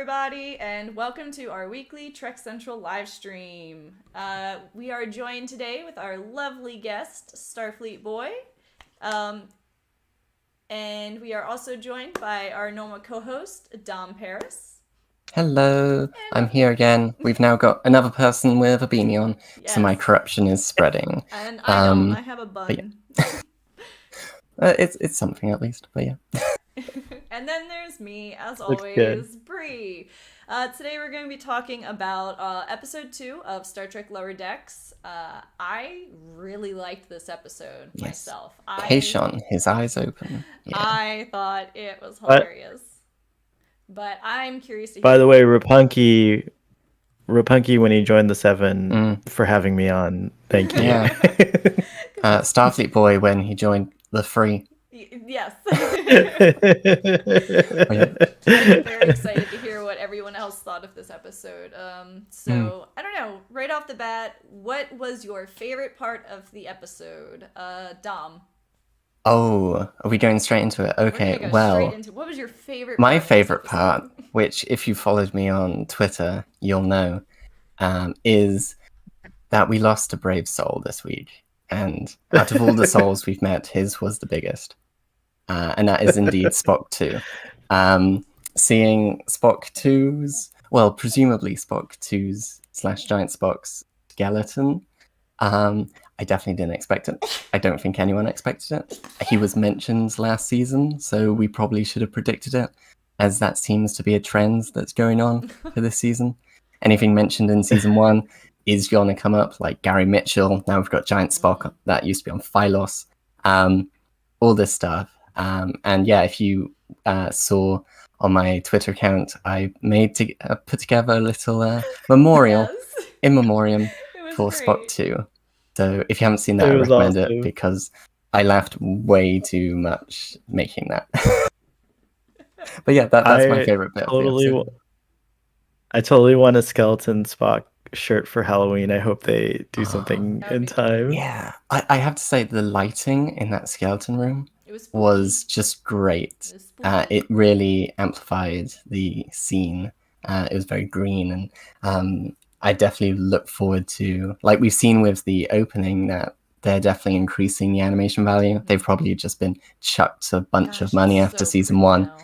everybody, and welcome to our weekly Trek Central live stream. We are joined today with our lovely guest, Starfleet Boy. And we are also joined by our normal co-host, Dom Paris. Hello, I'm here again. We've now got another person with a beanie on, Yes. so my corruption is spreading. And I don't, I have a bun. It's something at least, but yeah. And then there's me, as Looks always, good. Brie. Today we're going to be talking about episode 2 of Star Trek Lower Decks. I really liked this episode myself. Kaishon, his eyes open. Yeah. I thought it was hilarious. But I'm curious to hear. By the way, Rapunki, when he joined the Seven, for having me on. Thank you. Yeah. Starfleet Boy when he joined the Free. Yes. I'm very excited to hear what everyone else thought of this episode. I don't know, right off the bat, what was your favorite part of the episode? Dom. Oh, are we going straight into it? Okay, what was your favorite part? My favorite part, which if you followed me on Twitter, you'll know, is that we lost a brave soul this week. And out of all the souls we've met, his was the biggest. And that is indeed Spock 2. Seeing Spock 2's, well, presumably Spock 2's / Giant Spock's skeleton, I definitely didn't expect it. I don't think anyone expected it. He was mentioned last season, so we probably should have predicted it, as that seems to be a trend that's going on for this season. Anything mentioned in season 1 is going to come up, like Gary Mitchell. Now we've got Giant Spock that used to be on Phylos. All this stuff. And yeah, if you saw on my Twitter account, I put together a little memorial in memoriam for great. Spock 2. So if you haven't seen that, I recommend it because I laughed way too much making that. But yeah, that's my favorite bit. I totally want a skeleton Spock shirt for Halloween. I hope they do something in time. Yeah, I have to say the lighting in that skeleton room was just great. It really amplified the scene. It was very green, and I definitely look forward to, like we've seen with the opening, that they're definitely increasing the animation value. They've probably just been chucked a bunch of money after season 1. Now.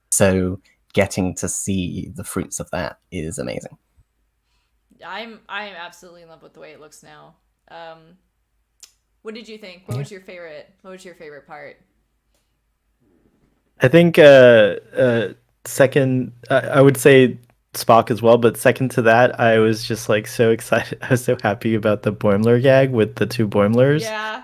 So getting to see the fruits of that is amazing. I'm absolutely in love with the way it looks now. What did you think? What was your favorite part? I think second, I would say Spock as well, but second to that, I was just like so excited. I was so happy about the Boimler gag with the 2 Boimlers. Yeah.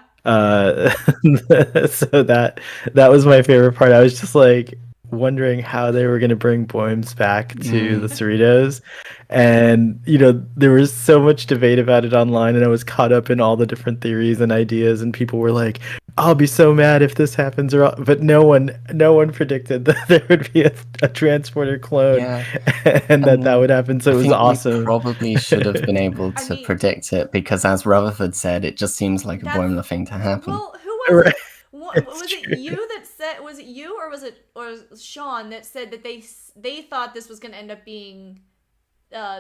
So that was my favorite part. I was just like wondering how they were going to bring Boims back to the Cerritos, and there was so much debate about it online, and I was caught up in all the different theories and ideas, and people were like, I'll be so mad if this happens, but no one predicted that there would be a transporter clone, and that would happen. So it was awesome. We probably should have been able to predict it, because as Rutherford said, it just seems like a Boimler thing to happen. Well, who was it? Was it you that said? Was it you or was Sean that said that they thought this was going to end up being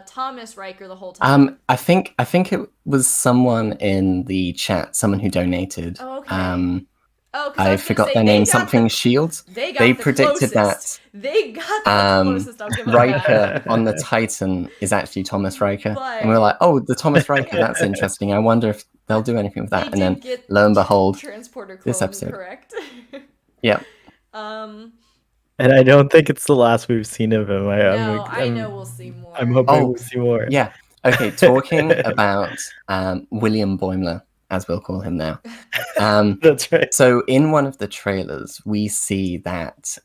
Thomas Riker the whole time? I think it was someone in the chat, someone who donated. Oh, okay. I forgot their name. Something Shields. They predicted closest. They got the closest. I'll give them Riker on the Titan is actually Thomas Riker, and we were like, "Oh, the Thomas Riker. That's interesting. I wonder if they'll do anything with that." And then, lo and behold, this episode. Correct. Yeah. And I don't think it's the last we've seen of him. I know we'll see more. I'm hoping we'll see more. Yeah. Okay. Talking about William Boimler, as we'll call him now. That's right. So in one of the trailers, we see that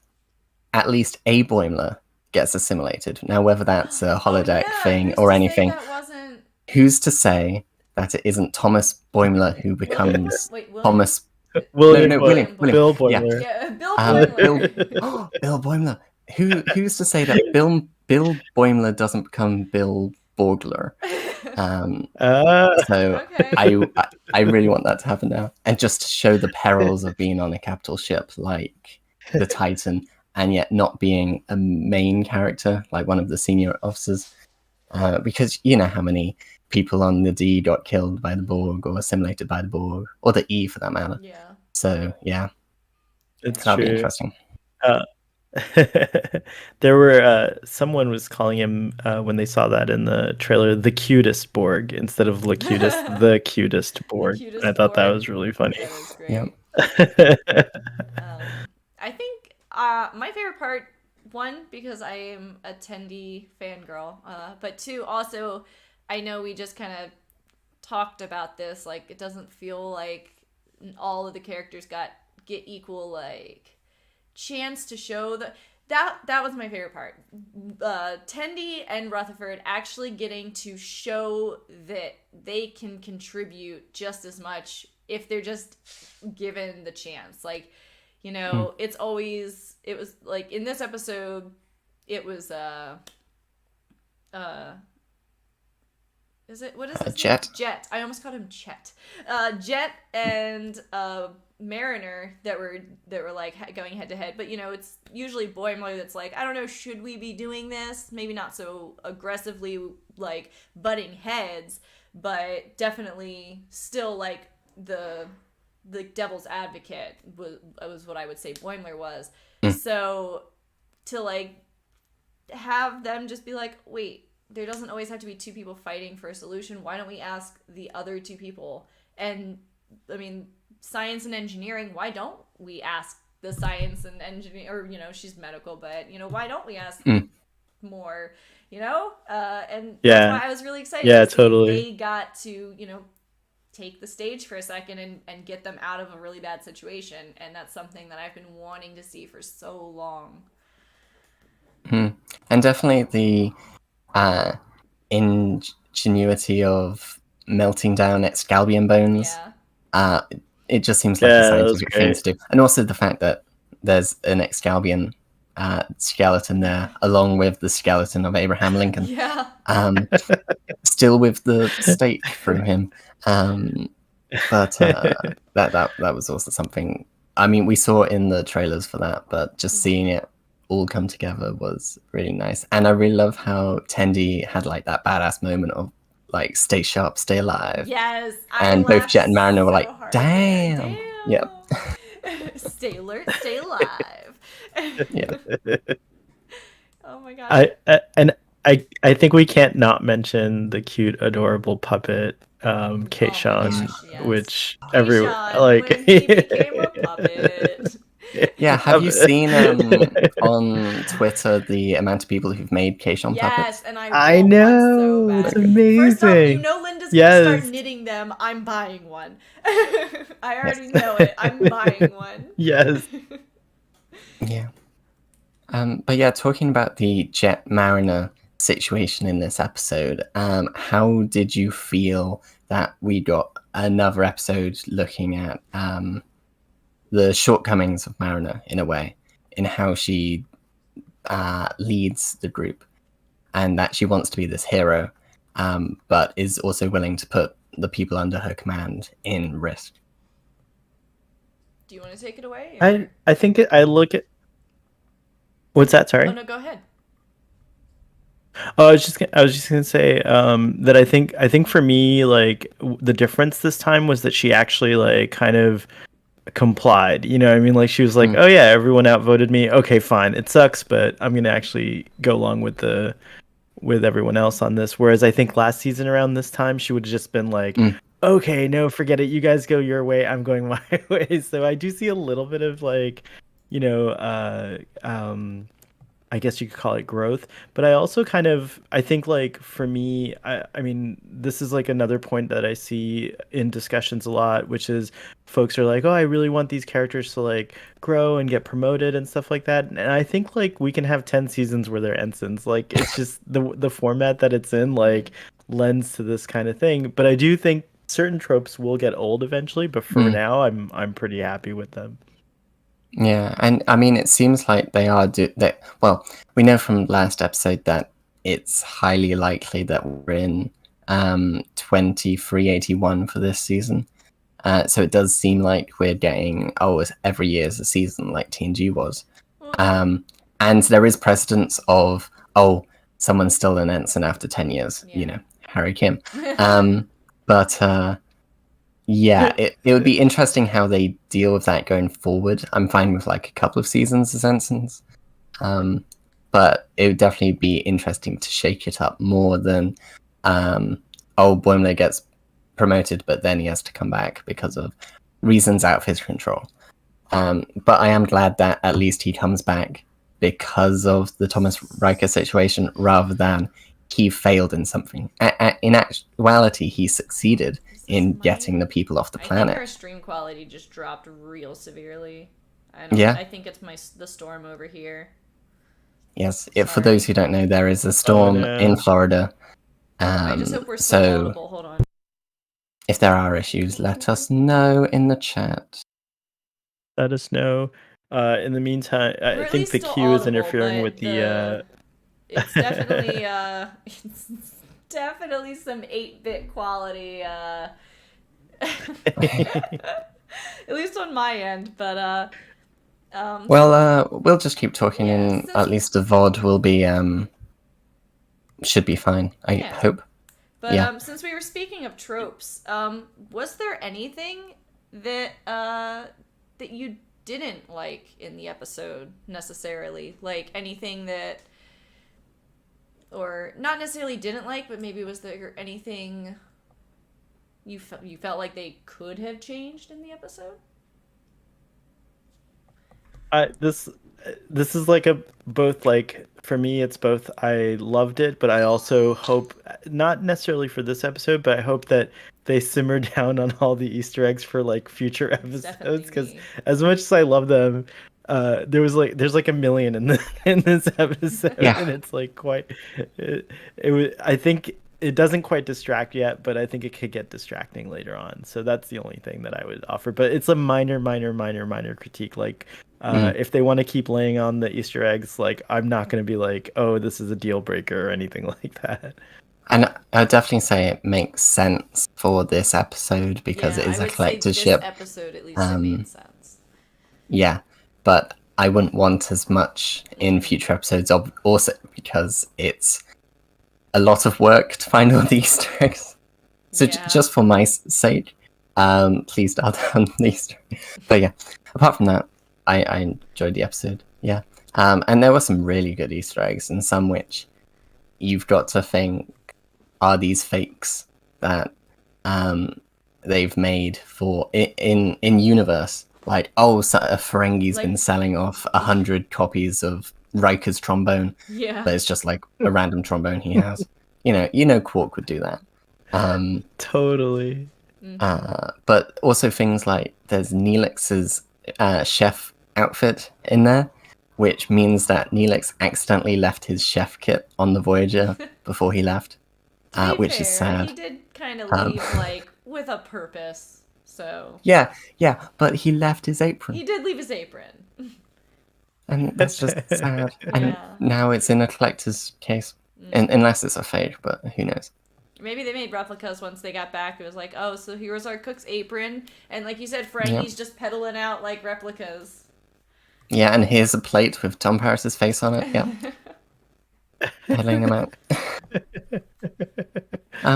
at least a Boimler gets assimilated. Now, whether that's a holodeck thing or anything, who's to say that it isn't Thomas Boimler who becomes Thomas? William. Bill Boimler. Yeah, Bill Boimler. Bill Boimler. Who's to say that Bill Boimler doesn't become Bill Borgler? So okay. I really want that to happen now, and just to show the perils of being on a capital ship like the Titan and yet not being a main character, like one of the senior officers. Because you know how many people on the D got killed by the Borg or assimilated by the Borg, or the E for that matter. Yeah. So yeah, It's that'll be true. interesting. There were someone was calling him when they saw that in the trailer the cutest Borg instead of the cutest Borg. cutest I thought that Borg. was really funny. That is great. Yeah. I think my favorite part, one, because I am a Tendi fangirl, but two, also, I know we just kind of talked about this, like, it doesn't feel like all of the characters get equal, like, chance to show that was my favorite part. Tendi and Rutherford actually getting to show that they can contribute just as much if they're just given the chance. Like, you know, it was like in this episode, it was what is his Jet? name? Jet. I almost called him Chet. Jet and Mariner that were like going head to head. But you know, it's usually Boimler that's like, I don't know, should we be doing this? Maybe not so aggressively like butting heads, but definitely still like the devil's advocate was what I would say Boimler was. So to like have them just be like, wait, there doesn't always have to be two people fighting for a solution. Why don't we ask the other two people? And I mean, science and engineering, why don't we ask the science and engineering, or, you know, she's medical, but, you know, why don't we ask more, you know? And that's why I was really excited. Yeah, totally. They got to, you know, take the stage for a second and get them out of a really bad situation. And that's something that I've been wanting to see for so long. And definitely the ingenuity of melting down Excalbian bones. Yeah. It just seems like a scientific thing to do. And also the fact that there's an Excalbian skeleton there, along with the skeleton of Abraham Lincoln. Yeah. Still with the stake through him. But that was also something. I mean, we saw it in the trailers for that, but just seeing it all come together was really nice. And I really love how Tendi had like that badass moment of like, stay sharp, stay alive. Yes. And both Jet and Mariner were like, damn. Yep. Stay alert, stay alive. Yeah. Oh my god. I think we can't not mention the cute, adorable puppet, Keishan, which everyone like. When he became a puppet. Yeah, have you seen on Twitter the amount of people who've made Keishan puppets? Yes, and I know, so bad. it's amazing. First off, you know Linda's gonna start knitting them. I'm buying one. I already know it. I'm buying one. Yes. Yeah. But yeah, talking about the Jet Mariner situation in this episode, how did you feel that we got another episode looking at the shortcomings of Mariner in a way, in how she leads the group, and that she wants to be this hero, but is also willing to put the people under her command in risk? Do you want to take it away? I think I look at. What's that? Sorry. Oh no, go ahead. Oh, I was just gonna say that I think for me, like, the difference this time was that she actually like kind of complied. You know what I mean? Like, she was like, oh yeah, everyone outvoted me. Okay, fine. It sucks, but I'm gonna actually go along with everyone else on this. Whereas I think last season around this time, she would have just been like, okay, no, forget it. You guys go your way. I'm going my way. So I do see a little bit of like, you know, I guess you could call it growth, but I also I think like for me, I mean, this is like another point that I see in discussions a lot, which is folks are like, oh, I really want these characters to like grow and get promoted and stuff like that. And I think like we can have 10 seasons where they're ensigns. Like, it's just the format that it's in like lends to this kind of thing. But I do think certain tropes will get old eventually, but for now I'm pretty happy with them. Yeah, and I mean, it seems like they are well, we know from last episode that it's highly likely that we're in 2381 for this season. So it does seem like we're getting every year is a season like TNG was. Well, And there is precedence of, oh, someone's still an ensign after 10 years, you know, Harry Kim. But yeah, it would be interesting how they deal with that going forward. I'm fine with like a couple of seasons as ensigns. But it would definitely be interesting to shake it up more than, Boimler gets promoted, but then he has to come back because of reasons out of his control. But I am glad that at least he comes back because of the Thomas Riker situation, rather than he failed in something. In actuality, he succeeded in getting the people off the planet. I think our stream quality just dropped real severely. Yeah. I think it's the storm over here. Yes, for those who don't know, there is a storm in Florida. I just hope we're still audible. Hold on. If there are issues, let us know in the chat. Let us know. In the meantime, I think the queue is interfering with the. It's definitely it's definitely some 8-bit quality. At least on my end, but we'll just keep talking, and at least the VOD will be should be fine. I hope. But since we were speaking of tropes, was there anything that that you didn't like in the episode necessarily? Like anything that, or not necessarily didn't like, but maybe was there anything you felt like they could have changed in the episode? This is like both, like, for me it's both I loved it, but I also hope, not necessarily for this episode, but I hope that they simmer down on all the Easter eggs for like future episodes, because as much as I love them, there's like a million in this episode, and it's like quite I think it doesn't quite distract yet, but I think it could get distracting later on. So that's the only thing that I would offer. But it's a minor critique. Like, if they want to keep laying on the Easter eggs, like, I'm not going to be like, oh, this is a deal breaker or anything like that. And I'd definitely say it makes sense for this episode because it is a collector's ship. This episode, at least, it made sense. Yeah, but I wouldn't want as much in future episodes, also because it's a lot of work to find all the Easter eggs. So just for my sake, please dial down the Easter eggs. But yeah, apart from that, I enjoyed the episode. Yeah. And there were some really good Easter eggs, and some which you've got to think, are these fakes that they've made for in universe? Like, so a Ferengi's been selling off 100 copies of Riker's trombone, but it's just like a random trombone he has. You know, Quark would do that. Totally. But also things like there's Neelix's chef outfit in there, which means that Neelix accidentally left his chef kit on the Voyager before he left, which is sad. He did kind of leave like with a purpose. So yeah, but he left his apron. He did leave his apron. And that's just sad. And now it's in a collector's case. Unless it's a fake, but who knows. Maybe they made replicas once they got back. It was like, oh, so here's our cook's apron. And like you said, Frankie's just peddling out like replicas. Yeah, and here's a plate with Tom Paris's face on it. Yeah. Peddling them out.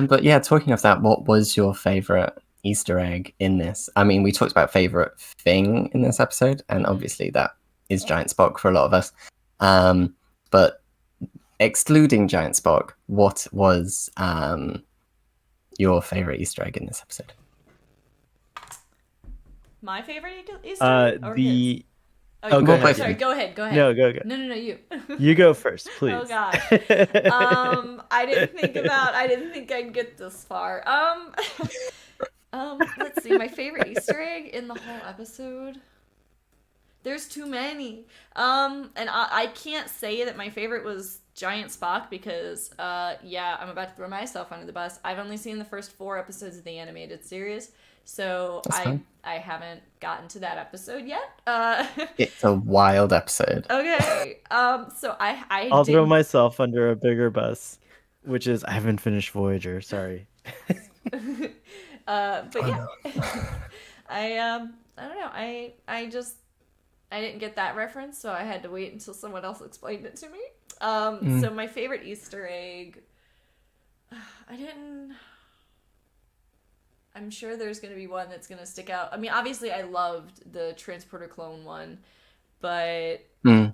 But yeah, talking of that, what was your favorite Easter egg in this? I mean, we talked about favorite thing in this episode, and obviously that is Giant Spock for a lot of us. But excluding Giant Spock, what was your favorite Easter egg in this episode? My favorite Easter egg? Go ahead. Sorry, go ahead. No, go. No, you. You go first, please. Oh gosh. I didn't think I'd get this far. Let's see, my favorite Easter egg in the whole episode. There's too many. And I can't say that my favorite was Giant Spock because, I'm about to throw myself under the bus. I've only seen the first 4 episodes of the animated series, so I haven't gotten to that episode yet. It's a wild episode. Okay. So I'll throw myself under a bigger bus, which is I haven't finished Voyager. Sorry. But yeah, I don't know. I just I didn't get that reference, so I had to wait until someone else explained it to me. So my favorite Easter egg, I'm sure there's going to be one that's going to stick out. I mean, obviously I loved the transporter clone one, but I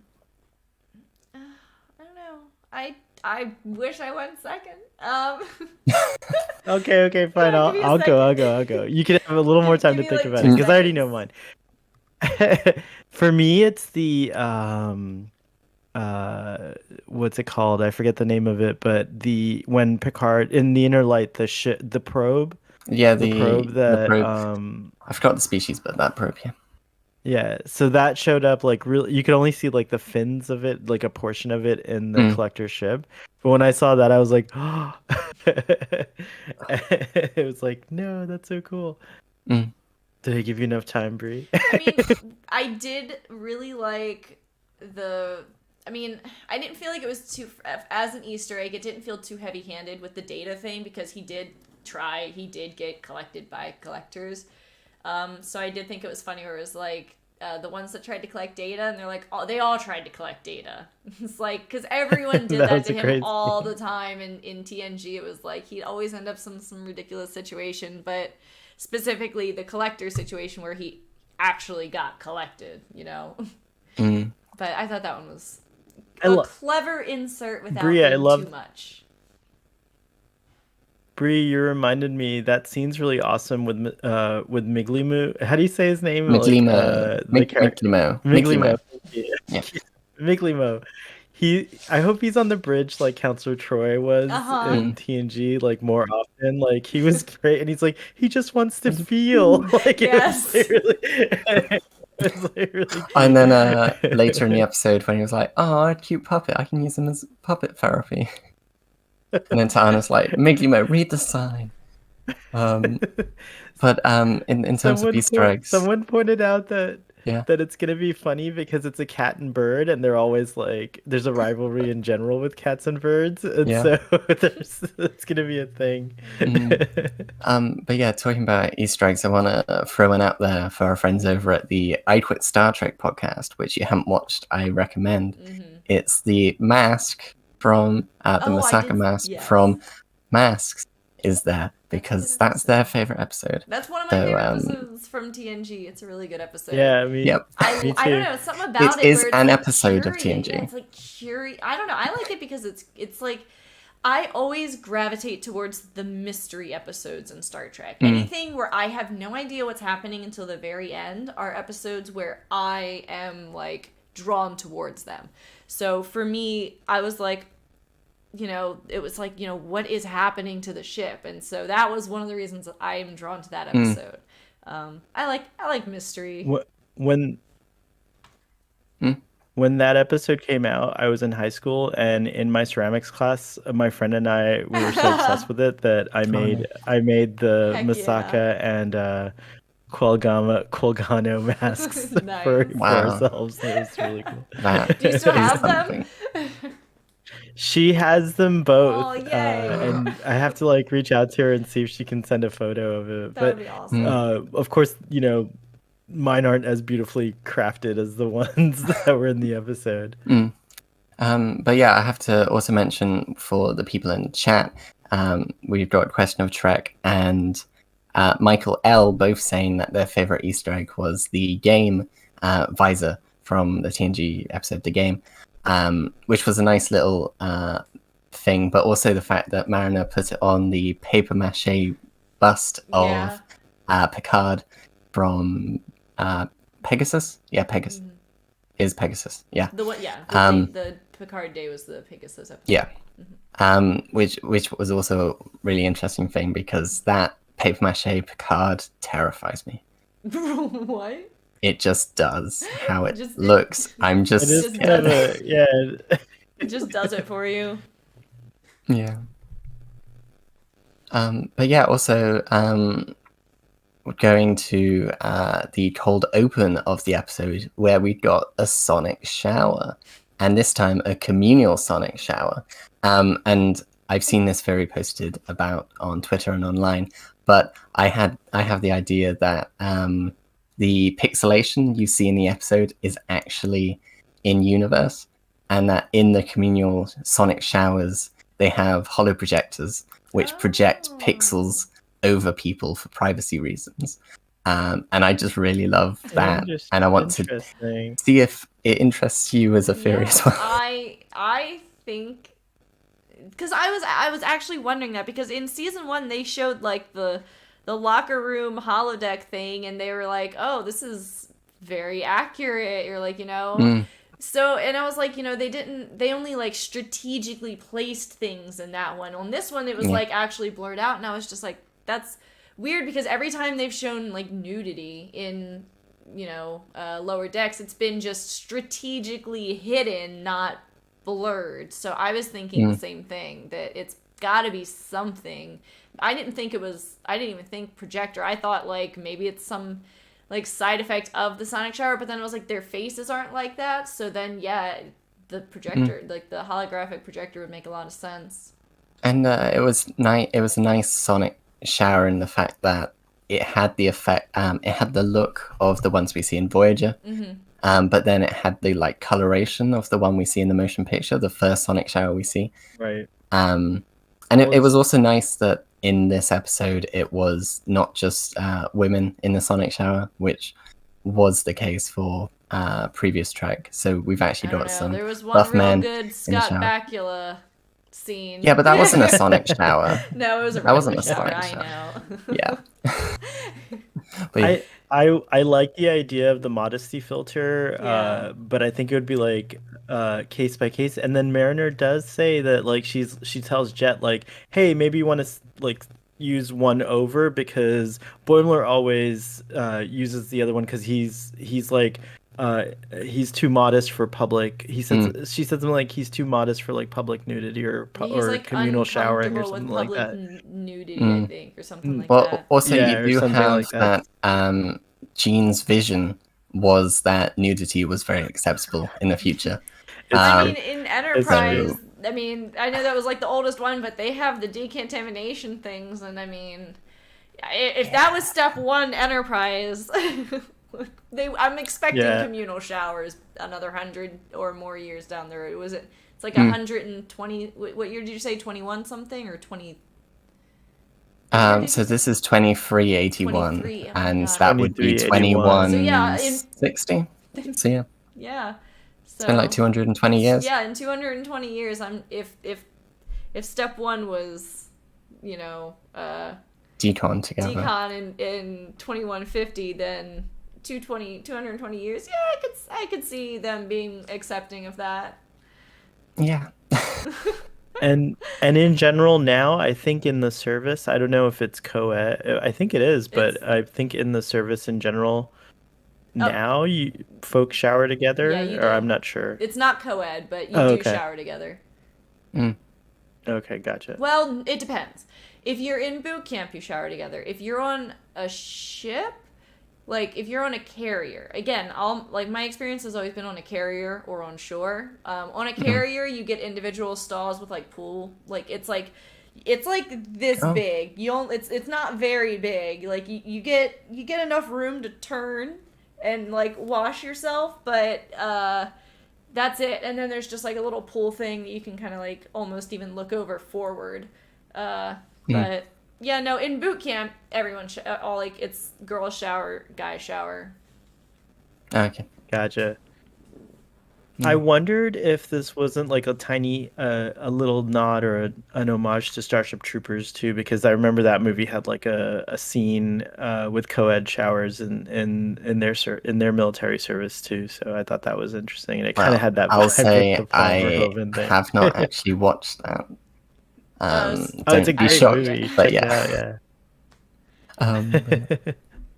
don't know. I wish I went second. Okay, fine. Yeah, give me a I'll second. go. You can have a little more time Give to me, think like, about 2 it because I already know seconds. mine. For me, it's the what's it called? I forget the name of it, but when Picard in the inner light, the probe, Yeah, the probe the that probe. I forgot the species, but that probe, yeah. yeah, so that showed up like really you could only see like the fins of it, like a portion of it in the collector ship. But when I saw that I was like, oh. It was like, no, that's so cool. Did I give you enough time, Brie? I mean, I did really like I mean, I didn't feel like it was too, as an Easter egg, it didn't feel too heavy-handed with the Data thing because he did get collected by collectors. So I did think it was funny where it was like, the ones that tried to collect Data, and they're like, they all tried to collect Data. It's like, because everyone did That that was to him crazy. all the time in TNG. It was like, he'd always end up some ridiculous situation, but specifically the collector situation where he actually got collected, you know? But I thought that one was a clever insert without Brie, being too much. Brie, you reminded me that scene's really awesome with Miglimu. How do you say his name? Miglimo. The character Miglimo. Miglimo. Yeah. Miglimo. I hope he's on the bridge like Counselor Troy was in TNG, like more often. Like he was great, and he's like he just wants to feel like Yes. it was like really cute. And then later in the episode when he was like, "Oh, a cute puppet, I can use him as puppet therapy." And then Tana's like, "Miglimo, read the sign." But in terms of Easter eggs, someone pointed out that yeah, that it's gonna be funny because it's a cat and bird, and they're always like, there's a rivalry in general with cats and birds, and so it's gonna be a thing. But yeah, talking about Easter eggs, I want to throw one out there for our friends over at the I Quit Star Trek podcast, which you haven't watched. I recommend. It's the mask from the Masaka mask from Masks is there because that's their favorite episode. That's one of my favorite episodes from TNG. It's a really good episode. Yeah, me too. I don't know, something about it. It is where it's an like episode of curious. TNG. Yeah, it's like curious. I don't know. I like it because it's like I always gravitate towards the mystery episodes in Star Trek. Anything where I have no idea what's happening until the very end are episodes where I am like drawn towards them. So for me, I was like, you know, it was like, you know, what is happening to the ship? And so that was one of the reasons I am drawn to that episode. I like mystery. When that episode came out, I was in high school, and in my ceramics class, my friend and I we were so obsessed with it that I made the Masaka and Qualgano masks for ourselves. That was really cool. Do you still have them? She has them both. Oh, yay. And I have to like reach out to her and see if she can send a photo of it. That would be awesome. Of course, you know, mine aren't as beautifully crafted as the ones that were in the episode. But yeah, I have to also mention for the people in the chat, we've got Question of Trek and Michael L. both saying that their favorite Easter egg was the game visor from the TNG episode The Game, which was a nice little thing, but also the fact that Mariner put it on the paper mache bust of Picard from Pegasus. Yeah, Pegasus. Is Pegasus. Yeah. The one, the Picard Day was the Pegasus episode. Yeah. Which was also a really interesting thing because that paper mache Picard terrifies me. What? It just does. How it looks. I'm just scared. It just does it for you. Yeah. But yeah, also we're going to the cold open of the episode where we got a sonic shower, and this time a communal sonic shower. And I've seen this theory posted about on Twitter and online, but I have the idea that the pixelation you see in the episode is actually in universe, and that in the communal sonic showers they have holo projectors which project pixels over people for privacy reasons. And I just really love that, and I want to see if it interests you as a theory as well. I think, because I was actually wondering that, because in season 1 they showed like the locker room holodeck thing, and they were like, oh, this is very accurate. You're like, So, and I was like, they only like strategically placed things in that one. On this one, it was like actually blurred out, and I was just like, that's weird, because every time they've shown like nudity in, Lower Decks, it's been just strategically hidden, not blurred. So I was thinking the same thing, that it's got to be something. I didn't even think projector. I thought like maybe it's some like side effect of the sonic shower, but then it was like their faces aren't like that. So then the projector, like the holographic projector, would make a lot of sense. And it was nice. It was a nice sonic shower in the fact that it had the effect. It had the look of the ones we see in Voyager, but then it had the like coloration of the one we see in the motion picture, the first sonic shower we see. Right. And it was also nice that in this episode it was not just women in the sonic shower, which was the case for previous Trek. So we've actually got some there was buff one real men good Scott Bakula scene. Yeah, but that wasn't a sonic shower. No, it was that wasn't a shower. sonic shower. I know. Yeah. But I like the idea of the modesty filter, but I think it would be like case by case. And then Mariner does say that like she tells Jet like, hey, maybe you want to like use one over, because Boimler always uses the other one because he's like he's too modest for public. She said something like he's too modest for like public nudity or like communal showering or something like that. Nudity, I think, or something like that. Also, you do have like that. Gene's vision was that nudity was very acceptable in the future. I mean, in Enterprise, I mean, I know that was like the oldest one, but they have the decontamination things, and I mean, if that was step 1 Enterprise, I'm expecting communal showers another 100 or more years down the road. It's like 120. What year did you say? 21 something or 20? So this is 2381, 23, and that would be 2160. So yeah. Yeah. So, it's been like 220 years. Yeah, in 220 years, if step 1 was, decon together. Decon in 2150, then 220 years. Yeah, I could see them being accepting of that. Yeah. And in general now, I think in the service, I don't know if it's co-ed. I think it is, but I think in the service in general, now folks shower together, or I'm not sure. It's not co-ed, but you do shower together. Okay, gotcha. Well, it depends. If you're in boot camp, you shower together. If you're on a ship, like if you're on a carrier, again, my experience has always been on a carrier or on shore. On a carrier, you get individual stalls with like pool. Like it's like this big. It's not very big. Like you get enough room to turn and like wash yourself, but that's it. And then there's just like a little pool thing that you can kind of like almost even look over forward. But yeah, no, in boot camp, everyone it's girl shower, guy shower. Okay, gotcha. I wondered if this wasn't like a tiny, a little nod or an homage to Starship Troopers too, because I remember that movie had like a scene with co-ed showers in their military service too. So I thought that was interesting, and it kind of had that. I'll say I have not actually watched that. It's a great movie. But yeah.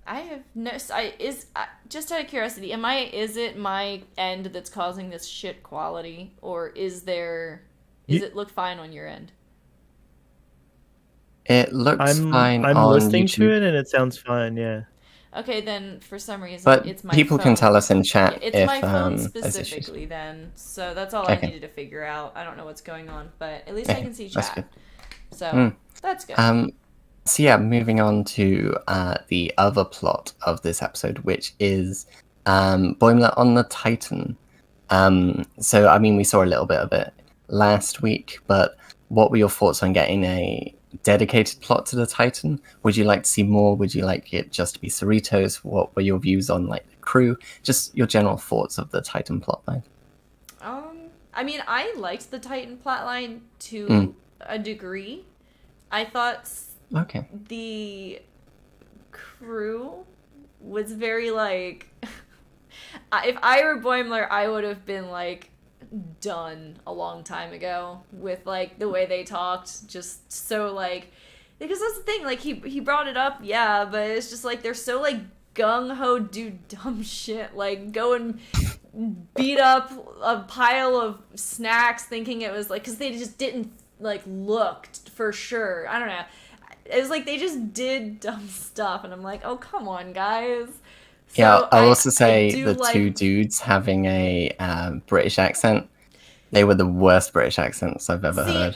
I have no. Just out of curiosity, is it my end that's causing this shit quality, or is it look fine on your end? It looks fine. I'm on listening YouTube. to it, and it sounds fine. Yeah. Okay, then for some reason, but it's my people phone. can tell us in chat it's if my phone there's specifically. issues. Then, so that's all I needed to figure out. I don't know what's going on, but at least I can see chat. That's good. So that's good. So yeah, moving on to the other plot of this episode, which is Boimler on the Titan. So I mean, we saw a little bit of it last week, but what were your thoughts on getting a dedicated plot to the Titan? Would you like to see more? Would you like it just to be Cerritos? What were your views on like the crew? Just your general thoughts of the Titan plotline. I mean, I liked the Titan plotline to a degree. I thought Okay. the crew was very like if I were Boimler, I would have been like done a long time ago with like the way they talked, just so like, because that's the thing, like he brought it up, yeah, but it's just like they're so like gung-ho do dumb shit, like go and beat up a pile of snacks thinking it was like, because they just didn't like look for sure, I don't know, it was like they just did dumb stuff and I'm like, oh come on guys. So yeah, I'll also say the like, two dudes having a British accent. They were the worst British accents I've ever heard.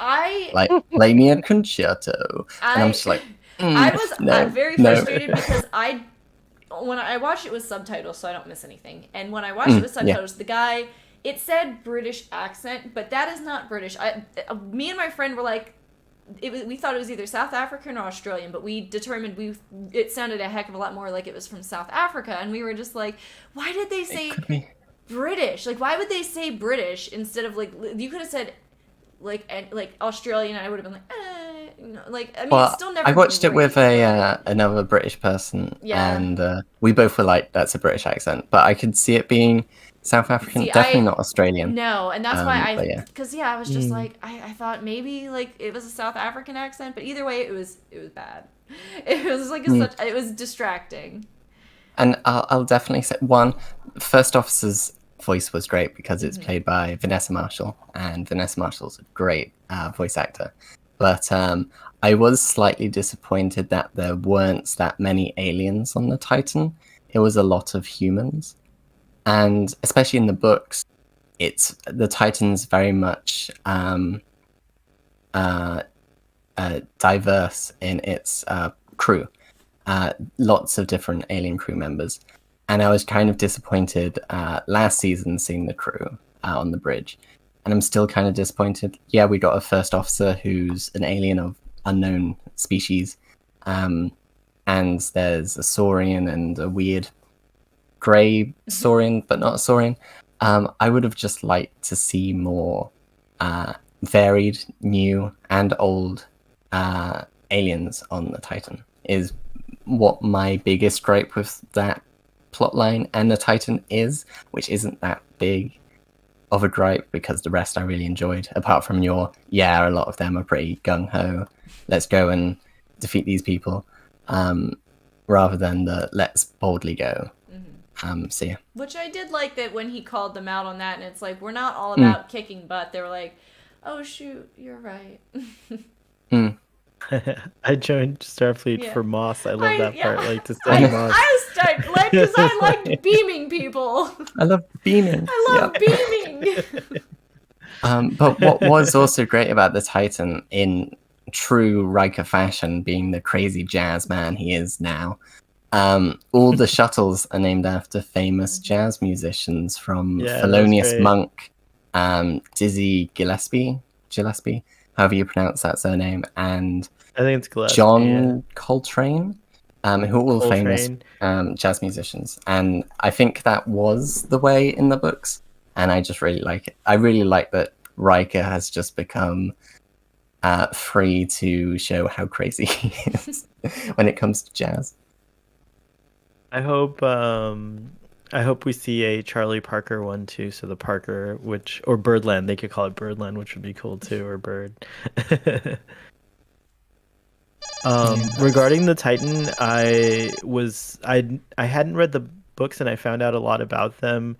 Like, play me a concerto. And I'm just like, I was very no. frustrated because when I watched it with subtitles, so I don't miss anything. And when I watched it with subtitles, the guy, it said British accent, but that is not British. Me and my friend were like, we thought it was either South African or Australian, but we determined it sounded a heck of a lot more like it was from South Africa, and we were just like, why did they say British? Like, why would they say British instead of like, you could have said like Australian, and I would have been like, like, I mean, well, it's still never. I watched it with another British person, yeah, and we both were like, that's a British accent, but I could see it being South African, definitely not Australian. No, and that's why because yeah. I was just like, I thought maybe like it was a South African accent, but either way, it was bad. It was like it was distracting. And I'll definitely say first officer's voice was great because it's played by Vanessa Marshall, and Vanessa Marshall's a great voice actor. But I was slightly disappointed that there weren't that many aliens on the Titan. It was a lot of humans. And especially in the books, the Titan's very much diverse in its crew. Lots of different alien crew members. And I was kind of disappointed last season seeing the crew on the bridge. And I'm still kind of disappointed. Yeah, we got a first officer who's an alien of unknown species. And there's a Saurian and a weird grey Saurian, but not a Saurian. I would have just liked to see more varied, new, and old aliens on the Titan, is what my biggest gripe with that plotline and the Titan is, which isn't that big of a gripe because the rest I really enjoyed, apart from a lot of them are pretty gung-ho, let's go and defeat these people, rather than the let's boldly go. So yeah. Which I did like that when he called them out on that, and it's like, we're not all about kicking butt. They were like, oh shoot, you're right. I joined Starfleet for Moss. I love that part, like to say Moss. I started because I like beaming people. I love beaming. beaming. But what was also great about the Titan, in true Riker fashion, being the crazy jazz man he is now, all the shuttles are named after famous jazz musicians, from Thelonious Monk, Dizzy Gillespie, however you pronounce that surname, and I think it's Gillespie, John Coltrane, who are all famous jazz musicians. And I think that was the way in the books, and I just really like it. I really like that Riker has just become free to show how crazy he is when it comes to jazz. I hope we see a Charlie Parker one too. So the Parker, or Birdland, they could call it Birdland, which would be cool too, or Bird. Regarding the Titan, I hadn't read the books, and I found out a lot about them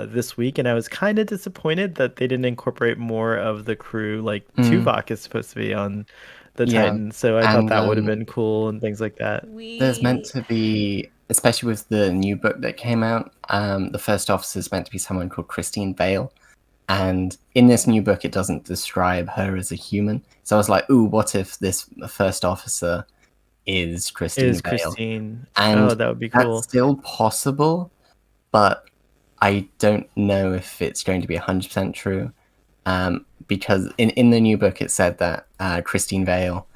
this week, and I was kind of disappointed that they didn't incorporate more of the crew. Like Tuvok is supposed to be on the Titan, so I thought that would have been cool and things like that. There's meant to be, especially with the new book that came out, the first officer is meant to be someone called Christine Vale. And in this new book, it doesn't describe her as a human. So I was like, ooh, what if this first officer is Christine Is Bale. Christine? And Oh, that would be that's cool. still possible, but I don't know if it's going to be 100% true. Because in the new book, it said that Christine Vale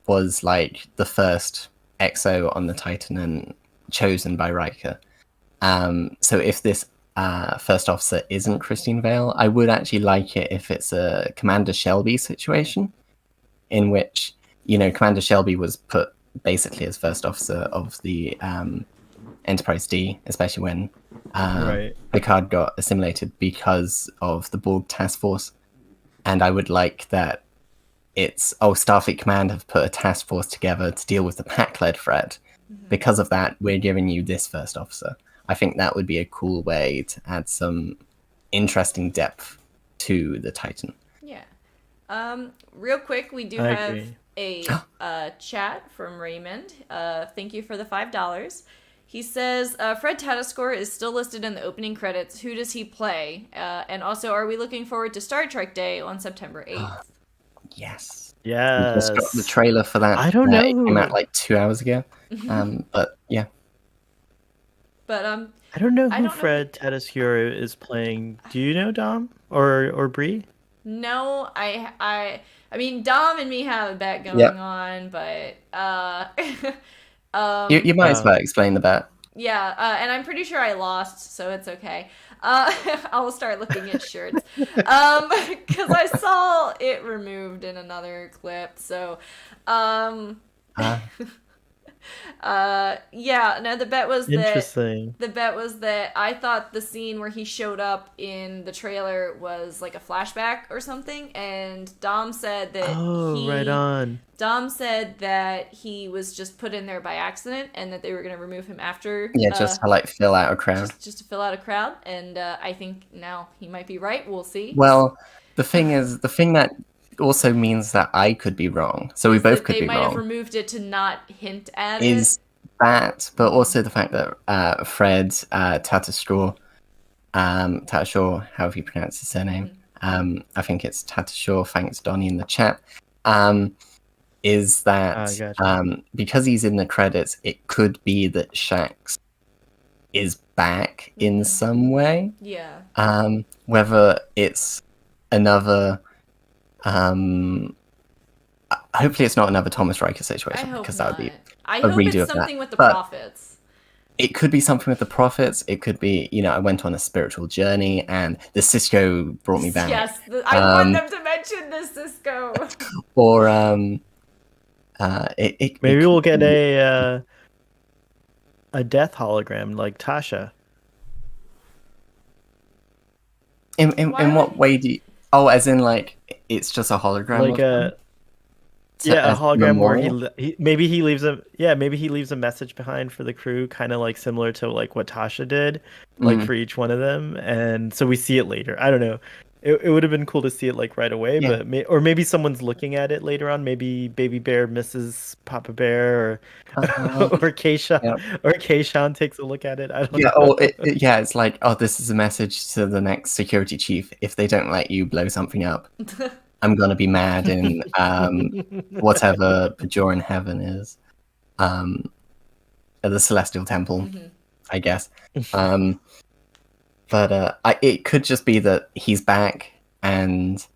was like the first XO on the Titan and chosen by Riker. So if this first officer isn't Christine Vale, I would actually like it if it's a Commander Shelby situation, in which, you know, Commander Shelby was put basically as first officer of the Enterprise D, especially when Right. Picard got assimilated because of the Borg task force. And I would like that it's, Starfleet Command have put a task force together to deal with the Pac-led threat. Because of that, we're giving you this first officer. I think that would be a cool way to add some interesting depth to the Titan. Yeah. Real quick, we do I have agree. a chat from Raymond. Thank you for the $5. He says, Fred Tatascore is still listed in the opening credits. Who does he play? And also, are we looking forward to Star Trek Day on September 8th? Yes. Yes. We just got the trailer for that. I don't know. It came out like 2 hours ago. But yeah. But I don't know I who don't know- Fred Tatasciore is playing. Do you know, Dom or Brie? no, I mean, Dom and me have a bet going Yep. on, but You might as well explain the bet. yeah, and I'm pretty sure I lost, so it's okay. I'll start looking at shirts. Because I saw it removed in another clip, so yeah, no, the bet was that Interesting. I thought the scene where he showed up in the trailer was like a flashback or something, and Dom said that Right on. Dom said that he was just put in there by accident, and that they were going to remove him after. Yeah, just to like fill out a crowd. Just to fill out a crowd, and I think now he might be right. We'll see. Well, the thing that also means that I could be wrong. So we both could be They might have wrong. removed it to not hint at Is that, but also the fact that Fred Tatasciore, however you pronounce his surname, I think it's Tatasciore. Thanks, Donnie, in the chat. Is that Gotcha. because he's in the credits, it could be that Shax is back in some way. Yeah. Whether it's another, hopefully it's not another Thomas Riker I situation, hope because not. that would be I a hope redo it's of something that. with the But prophets. it could be something with the prophets. It could be, I went on a spiritual journey and the Cisco brought me back. Yes, I want them to mention the Cisco. Or Maybe we'll get a death hologram like Tasha. In what way do you? Oh, as in like it's just a hologram. Like of a them? a hologram where memorial? maybe he leaves a message behind for the crew, kind of like similar to like what Tasha did, like for each one of them, and so we see it later. I don't know. It would have been cool to see it like right away, Yeah. but maybe someone's looking at it later on. Maybe Baby Bear misses Papa Bear, or Keisha, or Keishan takes a look at it. I don't know. It's like, this is a message to the next security chief. If they don't let you blow something up, I'm gonna be mad in whatever Bajoran heaven is, at the Celestial Temple, I guess. But it could just be that he's back, and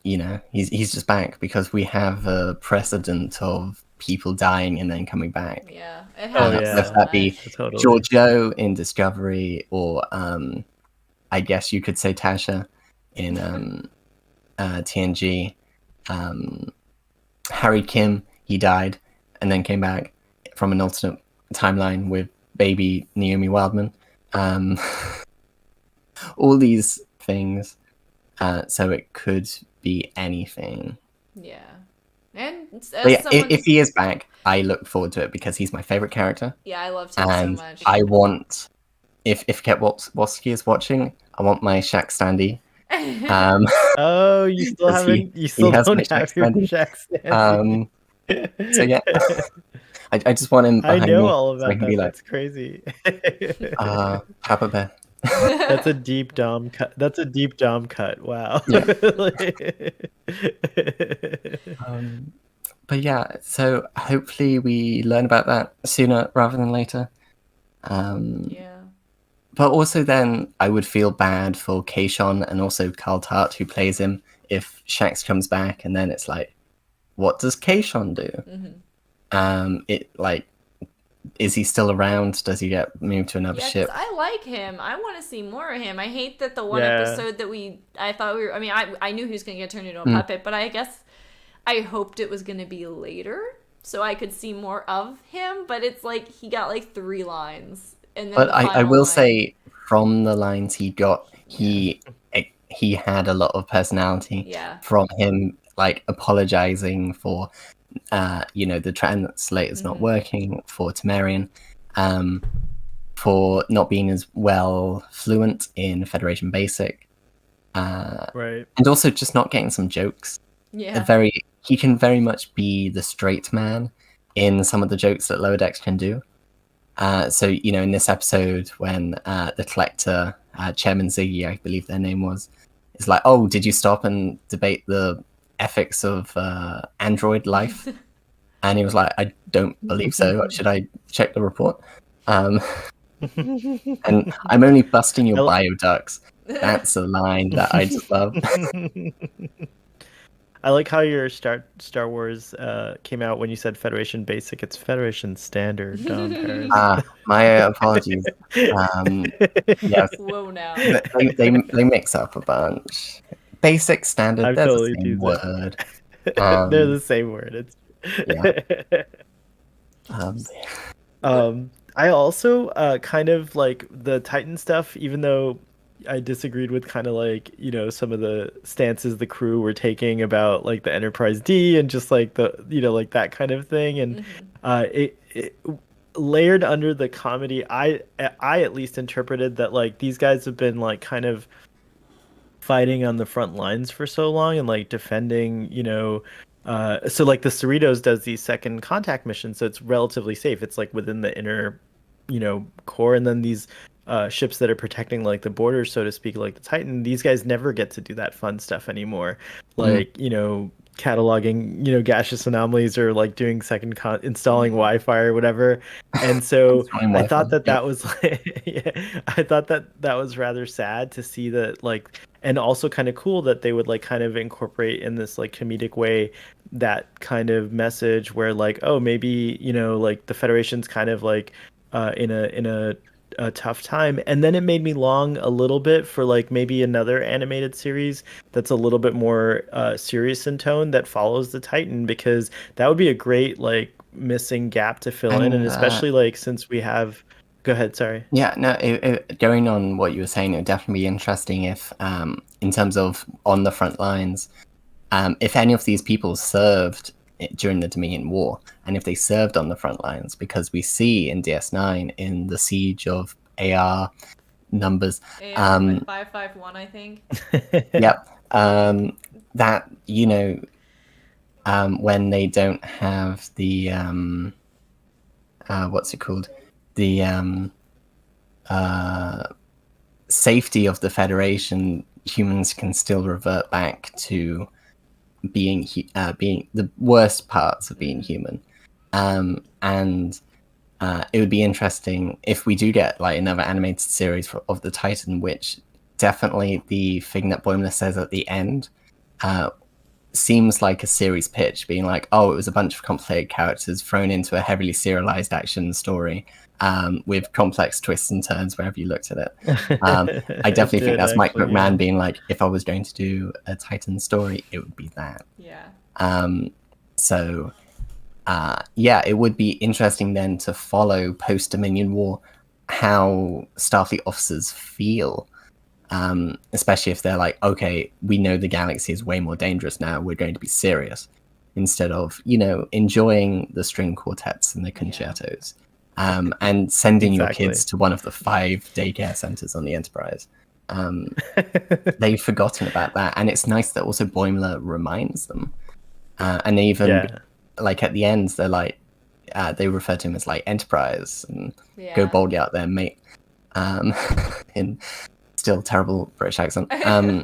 he's just back because we have a precedent of people dying and then coming back. Yeah, it happens Whether that be totally. Giorgio in Discovery, or I guess you could say Tasha in TNG. Harry Kim, he died and then came back from an alternate timeline with baby Naomi Wildman. All these things, so it could be anything. Yeah, and if he is back, I look forward to it because he's my favorite character. Yeah, I loved him so much. I want, if Ket Woski is watching, I want my Shaq standee. Oh, you still haven't? You still don't have your Shaq standee. So yeah. I just want him behind I know me all about so that. Like, that's crazy. Papa Bear. That's a deep Dom cut. Wow. Yeah. but yeah, so hopefully we learn about that sooner rather than later. Yeah. But also then I would feel bad for Kayshawn and also Carl Tart, who plays him, if Shax comes back and then it's like, what does Kayshawn do? It like, is he still around? Does he get moved to another Yeah, ship? because I like him. I want to see more of him. I hate that the one Yeah. episode that I knew he was going to get turned into a puppet, but I guess I hoped it was going to be later so I could see more of him, but it's like he got like 3 lines. And then But the I final will line- say, from the lines he got, he had a lot of personality. Yeah. From him, like apologizing for, the translator's not working, for Temerian, for not being as well fluent in Federation Basic, Right. and also just not getting some jokes. Yeah. He can very much be the straight man in some of the jokes that Lower Decks can do. So, in this episode, when the collector, Chairman Ziggy, I believe their name was, is like, oh, did you stop and debate the ethics of android life? And he was like, I don't believe so. Should I check the report? And I'm only busting your bioducts. That's a line that I just love. I like how your Star Wars came out when you said Federation Basic. It's Federation Standard, Paris. My apologies. Yes, Whoa, now. they mix up a bunch. Basic, standard, I've they're totally the same do that. word. They're the same word. It's I also kind of like the Titan stuff, even though I disagreed with kind of like, some of the stances the crew were taking about like the Enterprise D and just like the, like that kind of thing. And it layered under the comedy, I at least interpreted that like these guys have been like kind of fighting on the front lines for so long and like defending, so like the Cerritos does these second contact missions, so it's relatively safe. It's like within the inner, core, and then these ships that are protecting like the borders, so to speak, like the Titan, these guys never get to do that fun stuff anymore. Like, cataloging, gaseous anomalies or like doing installing Wi-Fi or whatever. And so I thought that was like, I thought that was rather sad to see that, like, and also kind of cool that they would like kind of incorporate in this like comedic way that kind of message where like, oh, maybe, like the Federation's kind of like in a tough time. And then it made me long a little bit for like maybe another animated series that's a little bit more serious in tone that follows the Titan, because that would be a great like missing gap to fill in, and especially like since we have. Go ahead, sorry. Yeah, no, going on what you were saying, it would definitely be interesting if, in terms of on the front lines, if any of these people served during the Dominion War, and if they served on the front lines, because we see in DS9 in the siege of AR numbers, AR 551, I think. Yep, that when they don't have the what's it called, the safety of the Federation, humans can still revert back to being the worst parts of being human. And it would be interesting if we do get like another animated series of the Titan, which definitely the thing that Boimler says at the end seems like a series pitch, being like, oh, it was a bunch of complicated characters thrown into a heavily serialized action story with complex twists and turns wherever you looked at it. I definitely think that's Mike McMahon being like, if I was going to do a Titan story, it would be that. Yeah. So it would be interesting then to follow post-Dominion War how Starfleet officers feel, especially if they're like, okay, we know the galaxy is way more dangerous now, we're going to be serious, instead of, enjoying the string quartets and the concertos. And sending your kids to one of the 5 daycare centers on the Enterprise. They've forgotten about that, and it's nice that also Boimler reminds them. And they even, like at the end, they're like, they refer to him as like Enterprise and go boldly out there, mate. In still terrible British accent. But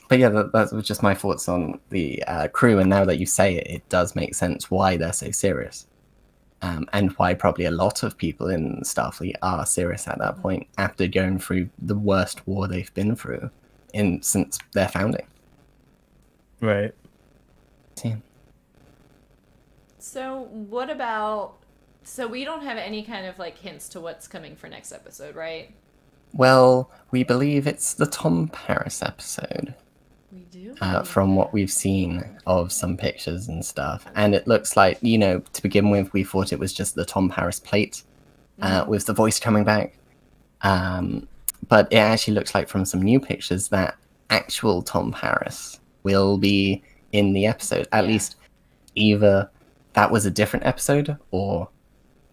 But yeah, that was just my thoughts on the crew. And now that you say it, it does make sense why they're so serious. And why probably a lot of people in Starfleet are serious at that point after going through the worst war they've been through since their founding. Right. Yeah. So what about? So we don't have any kind of like hints to what's coming for next episode, right? Well, we believe it's the Tom Paris episode. We do. From what we've seen of some pictures and stuff. And it looks like, to begin with, we thought it was just the Tom Paris plate with the voice coming back. But it actually looks like from some new pictures that actual Tom Paris will be in the episode. At least either that was a different episode or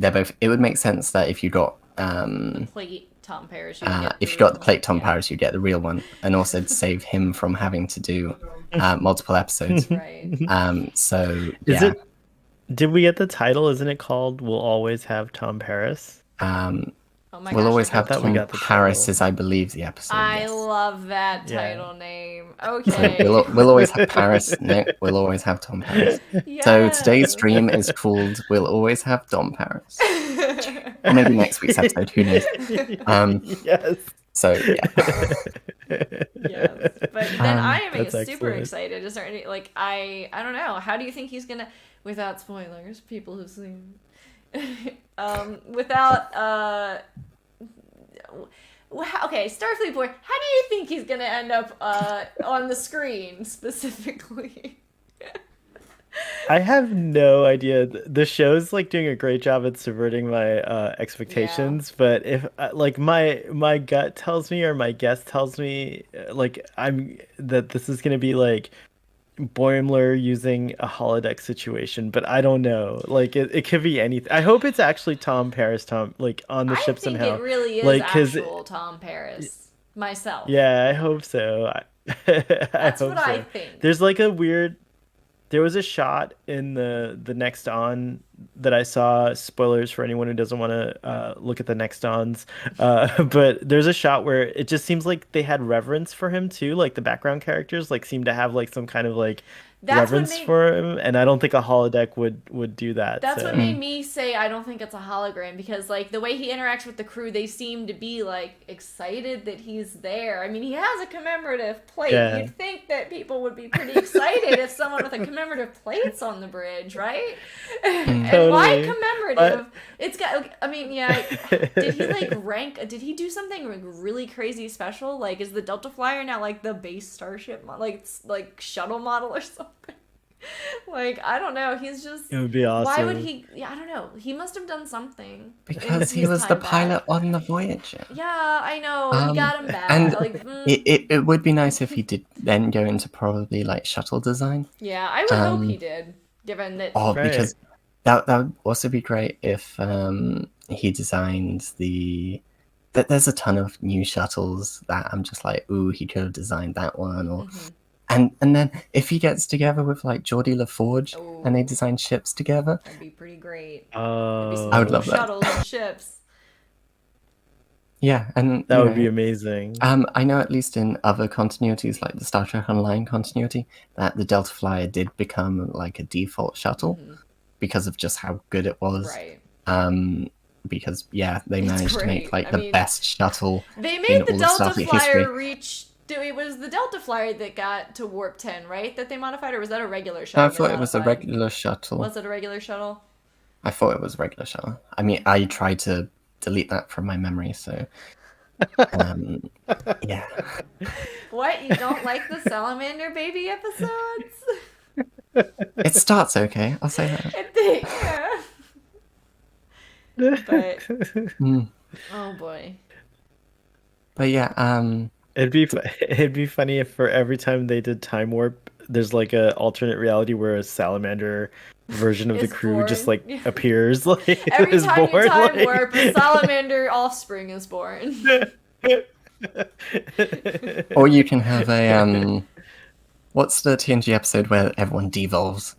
they're both. It would make sense that if you got the plate Tom Paris, if you got the plate Tom Paris, you get the real one, and also to save him from having to do multiple episodes. Right. So Is it? Did we get the title? Isn't it called "We'll Always Have Tom Paris"? Oh my We'll gosh, always I have thought Tom we got the Paris title. is, I believe, the episode. I yes. love that Yeah. title name. So Okay. we'll always have Paris. No, we'll always have Tom Paris. So today's Yes. stream is called "We'll Always Have Tom Paris," or maybe next week's episode. Who knows? Yes. So yeah. Yes. But then I am That's super excellent. excited. Is there any I don't know. How do you think he's gonna, without spoilers, people who've seen without okay, Starfleet Boy, how do you think he's gonna end up on the screen specifically? I have no idea. The show's like doing a great job at subverting my expectations, but if like my gut tells me or my guess tells me that this is gonna be like Boimler using a holodeck situation, but I don't know. Like it could be anything. I hope it's actually Tom Paris, like on the ship somehow. I think it really is Like, 'cause actual Tom Paris. Myself. Yeah, I hope so. That's hope what I so. think. There's like a weird. There was a shot in the Next On that I saw. Spoilers for anyone who doesn't want to look at the Next Ons. But there's a shot where it just seems like they had reverence for him too. Like the background characters like seem to have like some kind of like That's what reverence made- for him, and I don't think a holodeck would do that. That's so. what made me say I don't think it's a hologram, because like the way he interacts with the crew, they seem to be like excited that he's there. I mean, he has a commemorative plate. Yeah. You'd think that people would be pretty excited if someone with a commemorative plate's on the bridge, right? And why Totally. commemorative? It's got. I mean, yeah. Did he like rank? Did he do something like really crazy special? Like, is the Delta Flyer now like the base starship, like shuttle model or something? Like, I don't know. He's just. It would be awesome. Why would he? Yeah, I don't know. He must have done something. Because in he his was the time pilot back. on the Voyager. Yeah, I know. He got him back. And Like, it would be nice if he did then go into probably like shuttle design. yeah, I would hope he did. Given that. Oh, Right. because that would also be great if he designed there's a ton of new shuttles that I'm just like, ooh, he could have designed that one, or and then if he gets together with like Geordie LaForge and they design ships together, That'd be pretty great. Oh, I would love that. Shuttles and ships. yeah, and that you would be know, amazing. I know at least in other continuities, like the Star Trek Online continuity, that the Delta Flyer did become like a default shuttle because of just how good it was. Right. Because they It's managed to make great. like I the mean, best shuttle. They in made the all of Delta Starfleet Flyer history. reach. It was the Delta Flyer that got to warp 10, right? That they modified, or was that a regular shuttle? I they thought it was a modified? regular shuttle. Was it a regular shuttle? I thought it was a regular shuttle. I mean, I tried to delete that from my memory, so yeah. What? You don't like the Salamander baby episodes? It starts okay. I'll say that. I think, yeah. But Mm. oh boy. But yeah, It'd be funny if for every time they did time warp, there's like a alternate reality where a salamander version of the Is crew just born. like Yeah. appears, like Every is time born, you time like- warp, a salamander offspring is born. or you can have a what's the TNG episode where everyone devolves?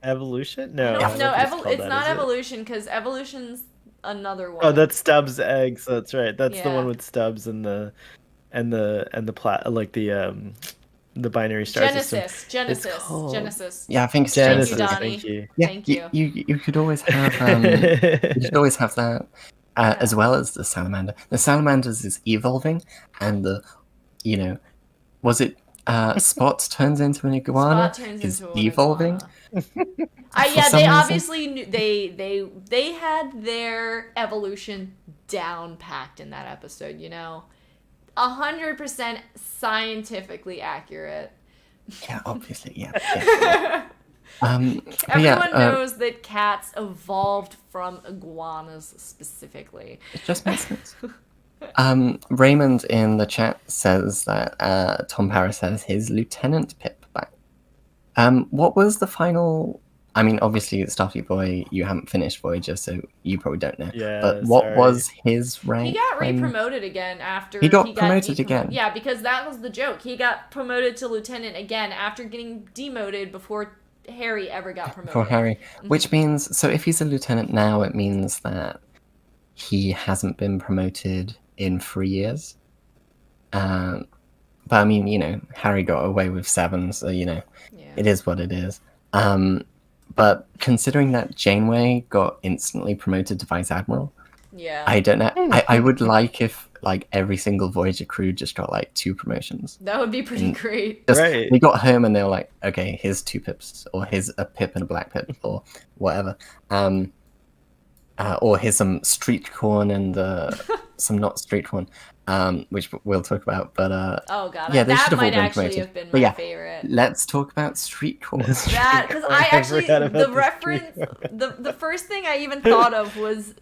Evolution? No, No, I don't think it's called it's that, not is it? evolution, because evolution's another one. Oh, that's Stubbs' eggs. That's right. That's the Yeah. one with Stubbs and the the binary star system. Genesis. Yeah, I think it's Thank Genesis. you, Donnie. Thank you. Yeah, Thank you. You could always have you should always have that as well as the salamander. The salamanders is evolving, and was it Spot turns into an iguana? Spot turns Is into an evolving. iguana. For Yeah, some they reason. obviously knew, they had their evolution down packed in that episode. 100% scientifically accurate. Yeah, obviously, yeah. But Everyone knows that cats evolved from iguanas specifically. it just makes sense. Raymond in the chat says that Tom Paris has his Lieutenant Pip back. What was the final? I mean, obviously, Starfleet Boy, you haven't finished Voyager, so you probably don't know. Yeah, but what sorry. was his rank? He got when- re-promoted again after He got promoted again. Yeah, because that was the joke. He got promoted to lieutenant again after getting demoted before Harry ever got promoted. For Harry, which means, so if he's a lieutenant now, it means that he hasn't been promoted in 3 years. But I mean, Harry got away with 7, so Yeah. it is what it is. But considering that Janeway got instantly promoted to Vice Admiral, Yeah. I don't know. I would like if every single Voyager crew just got 2 promotions. That would be pretty great. Just, Right. They got home and they were like, okay, here's 2 pips, or here's a pip and a black pip, or whatever. Or here's some street corn and some not street corn, which we'll talk about. But Oh god, yeah, they that should have all might been actually promoted. have been But my yeah, favorite. let's talk about street corn. That because I I actually forgot about the the reference the first thing I even thought of was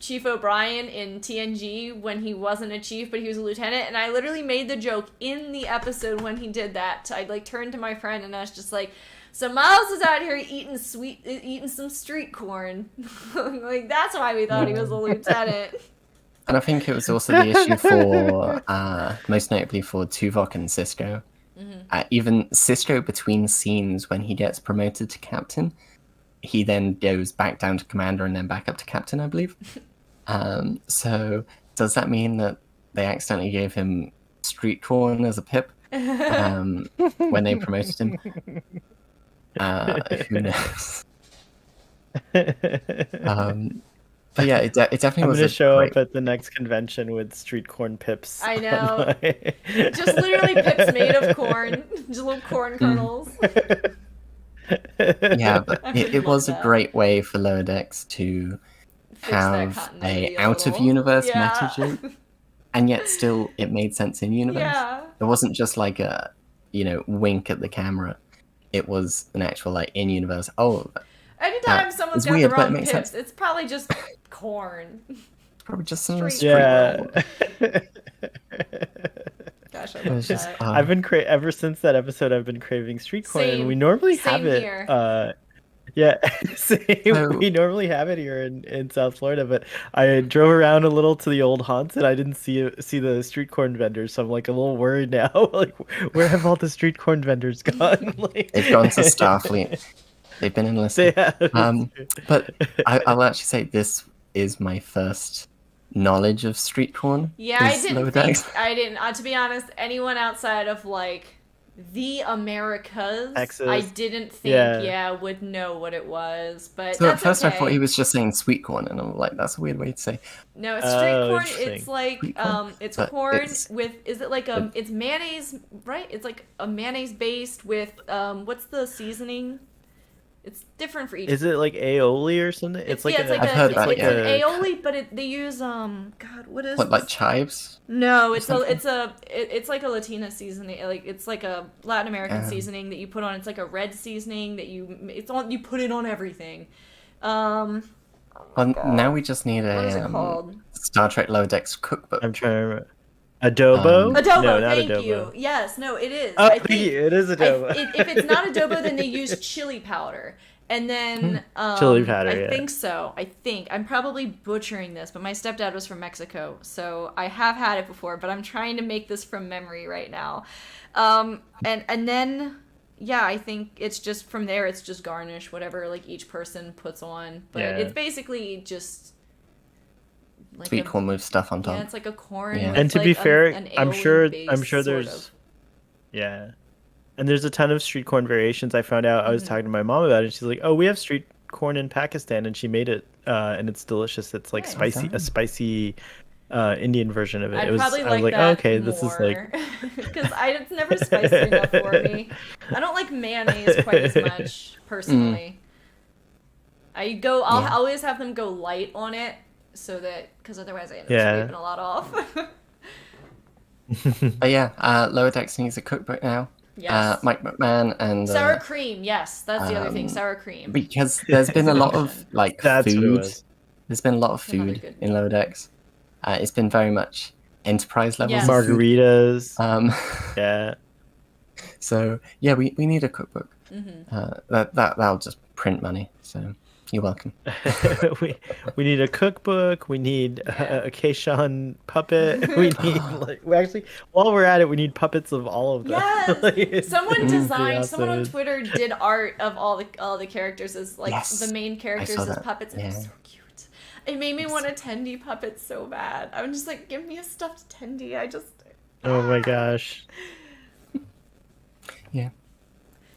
Chief O'Brien in TNG when he wasn't a chief but he was a lieutenant, and I literally made the joke in the episode when he did that. I turned to my friend and I was just like, so Miles is out here eating some street corn. That's why we thought he was a lieutenant. And I think it was also the issue for, most notably for Tuvok and Cisco. Even Cisco, between scenes, when he gets promoted to captain, he then goes back down to commander and then back up to captain, I believe. So does that mean that they accidentally gave him street corn as a pip when they promoted him? Who knows? But yeah, it definitely I'm was. gonna show great... up at the next convention with street corn pips. I know. Just literally pips made of corn, just little corn kernels. Yeah, but it was a that. great way for Lower Decks to have continuity a a out of little. universe Yeah. meta joke, and yet still it made sense in universe. Yeah. It wasn't just like a wink at the camera. It was an actual in universe. Oh, Anytime someone's it's got weird, the but it wrong makes pips, sense. it's probably just corn. probably just some Street street Yeah. roll. Gosh, I It love was just, that. I've been ever since that episode. I've been craving street corn, Same. and we normally Same have it. here. Yeah, same. So- We normally have it here in South Florida, but I drove around a little to the old haunts, and I didn't see the street corn vendors. So I'm a little worried now. Where have all the street corn vendors gone? They've gone to Starfleet. They've been enlisted. Yeah. But I'll actually say this is my first knowledge of street corn. Yeah, I is didn't Lower think, Decks. I didn't, to be honest, anyone outside of the Americas, Texas. I didn't think, Yeah. would know what it was. But So that's at first okay. I thought he was just saying sweet corn, and I'm like, that's a weird way to say. No, it's street Oh, corn. interesting. It's like Street corn? it's But corn it's- with. Is it it's mayonnaise, right? It's like a mayonnaise based with what's the seasoning? It's different for each. Is it like aioli or something? It's like I've heard it's that, like yeah. an aioli, but they use God, what is What, like this? chives? No, it's something? it's like a Latina seasoning. It's like a Latin American seasoning that you put on. It's like a red seasoning that you put it on everything. Well, now we just need What is it a called? Star Trek Lower Decks cookbook. I'm trying to remember. Adobo? Adobo, No, not thank adobo. you. Yes, no, it is. Oh, I thank think you. It is adobo. if it's not adobo, then they use chili powder. And then Chili powder, I yeah. think so. I'm probably butchering this, but my stepdad was from Mexico, so I have had it before, but I'm trying to make this from memory right now. And then I think it's just from there it's just garnish, whatever each person puts on. But Yeah. it's basically just like sweet corn with stuff on top. Yeah, it's like a corn. Yeah. With And to like be fair, an I'm aioli sure base, sort there's of. yeah. And there's a ton of street corn variations. I found out I was talking to my mom about it. She's like, "Oh, we have street corn in Pakistan," and she made it, and it's delicious. It's like Nice. a spicy Indian version of it. I'd It was. probably I was like like, that oh, okay, this is like. more because it's never spicy enough for me. I don't like mayonnaise quite as much personally. I'll always have them go light on it so that because otherwise I end up scraping a lot off. But yeah, Lower Decks needs a cookbook now. Yes. Mike McMahon and Sour cream, yes, that's the other thing. Sour cream. Because there's been a lot of like That's what it food. was. There's been a lot of That'd be food good. in Lower Decks. It's been very much enterprise levels. Yes. of food. Margaritas. Yeah. So yeah, we need a cookbook. That'll just print money. So you're welcome. we need a cookbook. We need a Keishon puppet. We need while we're at it, we need puppets of all of them. Yes. Someone designed. Someone on episodes. Twitter did art of all the characters as like Yes, the main characters saw as that. puppets. It was so cute. It made me want a Tendy puppet so bad. I'm just like, give me a stuffed Tendy. Oh my gosh. Yeah.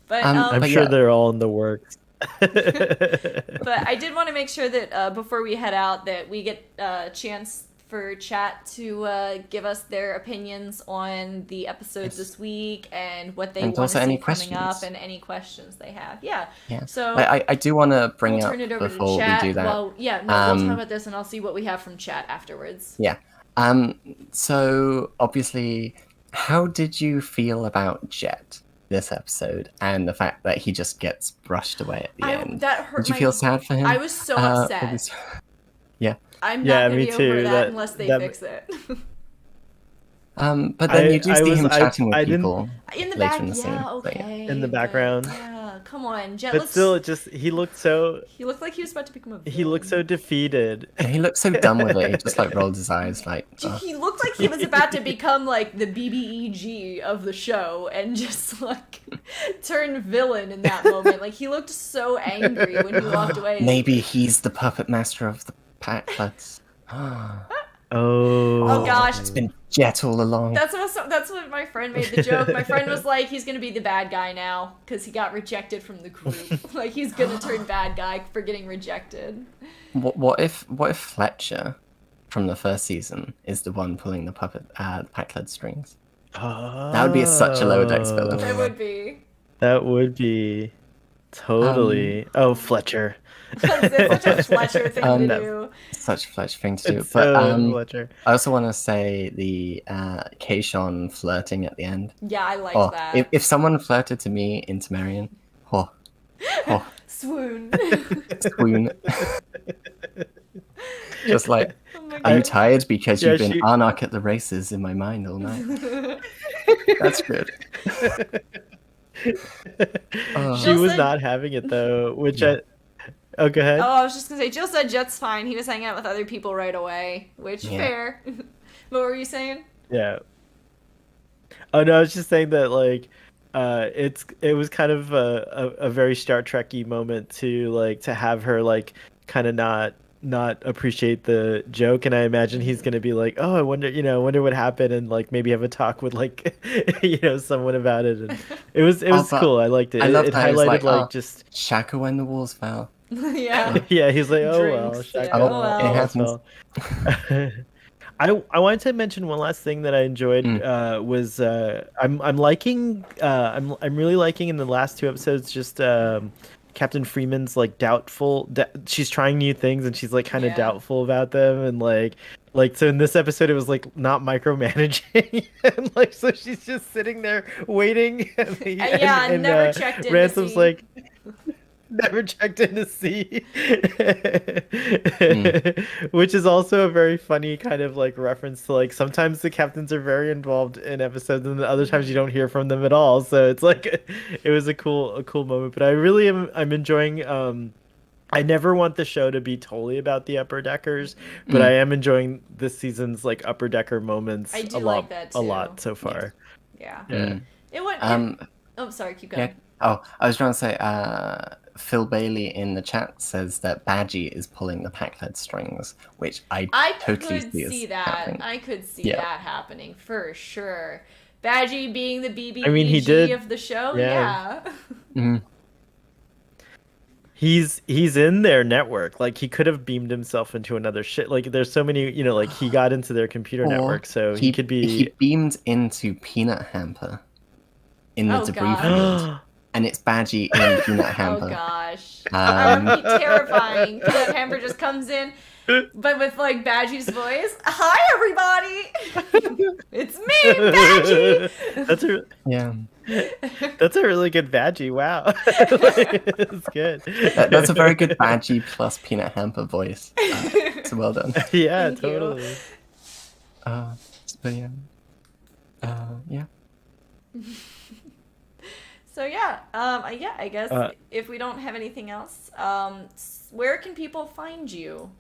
But I'm But sure yeah. they're all in the works. But I did want to make sure that before we head out that we get a chance for chat to give us their opinions on the episodes this week and what they And want to also see any coming up questions. and any questions they have. Yeah. Yeah. So I do want to bring we'll up turn it over before to chat. we do that. Well, yeah, no, we'll talk about this and I'll see what we have from chat afterwards. Yeah. So obviously, how did you feel about Jet this episode and the fact that he just gets brushed away at the end? That hurt. Did you feel sad for him? I was so upset. Obviously- Yeah. I'm not Yeah, gonna me be too. over that That- unless they that- fix it. But then you do see him chatting with didn't- people In the later back, in the scene. yeah, but yeah. okay. In the but background. yeah, come on, Jet. But still, he looked so like he was about to become a villain. he looked so defeated. And he looked so done with it. He just like rolled his eyes like. "Ugh." He looked like he was about to become like the BBEG of the show and just like turn villain in that moment. Like he looked so angry when he walked away. Maybe he's the puppet master of the Packlets. Oh. Oh gosh. It's been Jet all along. That's what my friend made the joke. My friend was like, he's gonna be the bad guy now because he got rejected from the group. Like he's gonna turn bad guy for getting rejected. What if Fletcher from the first season is the one pulling the Packlet strings? That would be such a Lower Decks villain. It would be. That would be totally. Fletcher. It's such a Fletcher thing to do. Such a Fletcher thing to do. It's But so Fletcher. I also want to say the Keishon flirting at the end. Yeah, I liked that. If someone flirted to me in Temerian, Swoon. swoon. Just like, Oh my are you God. tired because you've been she- Arnak at the races in my mind all night? That's good. She was said- not having it though, which Oh, go ahead. Oh, I was just gonna say, Jill said Jet's fine. He was hanging out with other people right away, which Yeah. fair. What were you saying? Yeah. Oh no, I was just saying that like it was kind of a very Star Trek-y moment to have her like kind of not appreciate the joke, and I imagine he's gonna be like, oh, I wonder what happened, and like maybe have a talk with like someone about it, and it was but cool. I liked it. I love It that it was highlighted like, oh, just Shaka when the walls fell. Yeah. yeah, he's like, oh well, Drinks, Shaq, yeah, oh, well. it happens. I wanted to mention one last thing that I enjoyed was I'm liking I'm really liking in the last two episodes just Captain Freeman's like doubtful. She's trying new things and she's like kind of Yeah. doubtful about them, and like so in this episode it was like not micromanaging and like so she's just sitting there waiting. Yeah, never checked in to Ransom's see. like. Never checked in to see. Which is also a very funny kind of like reference to like sometimes the captains are very involved in episodes and the other times you don't hear from them at all. So it's like it was a cool moment. But I really I'm enjoying I never want the show to be totally about the upper deckers, but I am enjoying this season's like upper decker moments I do a like that, a too. lot so far. Yeah. Yeah. It went. Um, Oh, sorry. Keep yeah. going. Oh, I was trying to say, Phil Bailey in the chat says that Badgie is pulling the pack-led strings, which I totally could see, see as that. happening. I could see Yeah. that happening for sure. Badgie being the BBEG I mean, he did. of the show, Yeah. yeah. He's in their network. Like, he could have beamed himself into another shit. Like, there's so many, like, he got into their computer Or network, so he could be. He beamed into Peanut Hamper in the Oh, debris God. field, and it's Badgie in Peanut Hamper. Oh gosh. That would be terrifying. Peanut Hamper just comes in, but with like Badgie's voice. Hi everybody! It's me, Badgie! That's a really good Badgie. Wow. That's good. That's a very good Badgie plus Peanut Hamper voice. So well done. Yeah, Thank totally. you. But yeah. Yeah. So yeah, I guess if we don't have anything else, where can people find you?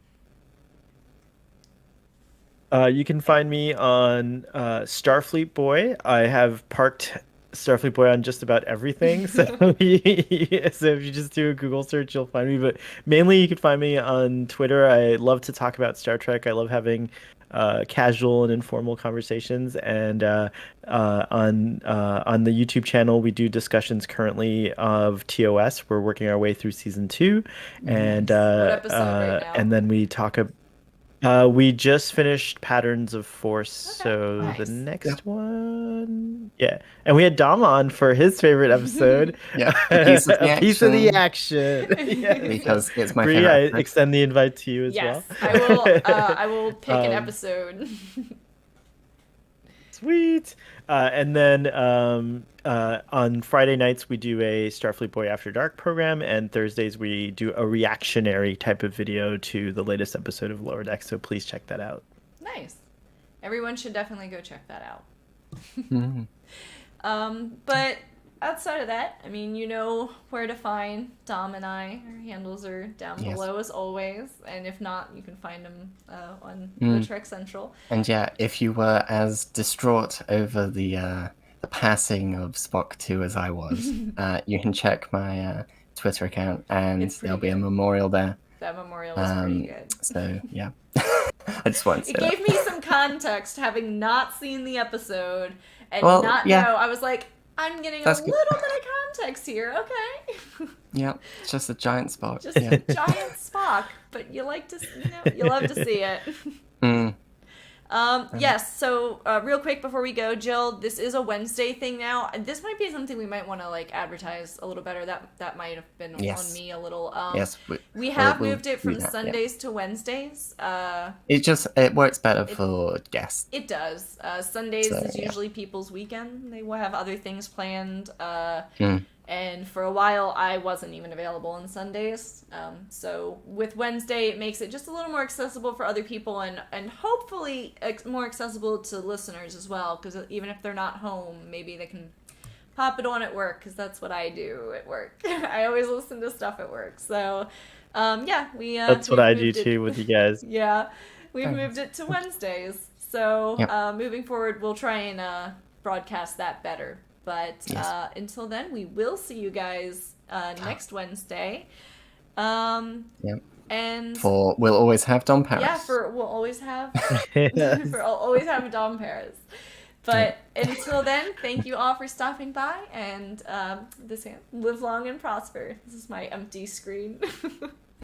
You can find me on Starfleet Boy. I have parked Starfleet Boy on just about everything. So, so if you just do a Google search, you'll find me. But mainly, you can find me on Twitter. I love to talk about Star Trek. I love having casual and informal conversations. And on the YouTube channel, we do discussions currently of TOS. We're working our way through season 2, and What episode right now? and then we talk about. We just finished Patterns of Force, so nice. the next one, yeah. And we had Dom on for his favorite episode. Yeah, a piece of the action. Yes. Because it's my Brie, favorite. I episode. extend the invite to you as Yes, well. I will pick an episode. Sweet. And then on Friday nights we do a Starfleet Boy After Dark program, and Thursdays we do a reactionary type of video to the latest episode of Lower Deck. So please check that out. Nice. Everyone should definitely go check that out. Mhm. But outside of that, I mean, you know where to find Dom and I. Our handles are down below as always, and if not, you can find them on the Trek Central. And yeah, if you were as distraught over the passing of Spock 2 as I was, you can check my Twitter account, and there'll be a memorial there. That memorial was pretty good. So yeah, I just wanted to say It gave me some context, having not seen the episode and Well, not yeah. know. I was like, I'm getting That's a good. little bit of context here. Okay. Yeah, it's just a giant Spock. Just yeah. a giant Spock, but you like to, you love to see it. Yes, so real quick before we go, Jill, this is a Wednesday thing now. This might be something we might want to like advertise a little better. That might have been on me a little. Yes, we have we'll moved it do from that, Sundays to Wednesdays. It works better for guests. It does. Sundays So, is yeah. usually people's weekend. They will have other things planned. And for a while, I wasn't even available on Sundays. So with Wednesday, it makes it just a little more accessible for other people, and hopefully more accessible to listeners as well. Because even if they're not home, maybe they can pop it on at work. Because that's what I do at work. I always listen to stuff at work. So yeah, That's what I do too with you guys. Yeah, we've moved it to Wednesdays. So moving forward, we'll try and broadcast that better. But until then, we will see you guys next Wednesday. And we'll always have Dom Paris. yeah, we'll always have I'll always have Dom Paris. But until then, thank you all for stopping by, and live long and prosper. This is my empty screen.